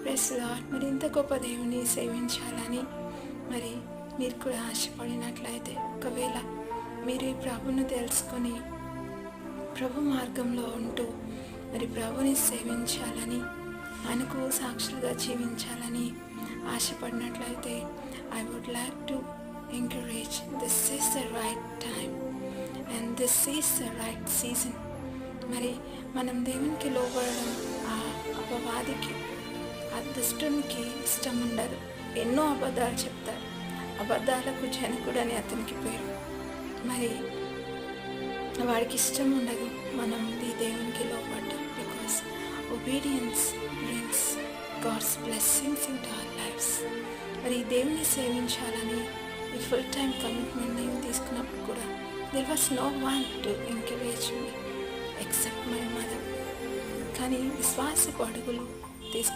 Press lord. మరి ఇంత గొప్ప దేవుని సేవించాలని మరి మీరు కూడా ఆశపడినట్లయితే, ఒకవేళ మీరు ఈ ప్రభును తెలుసుకొని ప్రభు మార్గంలో ఉంటూ మరి ప్రభుని సేవించాలని, ఆయనకు సాక్షులుగా జీవించాలని ఆశపడినట్లయితే, I would like to encourage, this is the right time and this is the right season. మరి మనం దేవునికి లోబడడం ఆ అపవాదికి, ఆ దుష్టునికి ఇష్టం ఉండదు. ఎన్నో అబద్ధాలు చెప్తారు. అబద్ధాలకు జనకుడు అని అతనికి పేరు. మరి వాడికి ఇష్టం ఉండదు మనం ఈ దేవునికి లోబడ్డం. Because obedience brings God's blessings into our lives. మరి ఈ దేవుని సేవించాలని ఈ ఫుల్ టైం కమిట్మెంట్ నేను తీసుకున్నప్పుడు కూడా there was no one to encourage me except my mother. కానీ విశ్వాసపు అడుగులు తీసుకు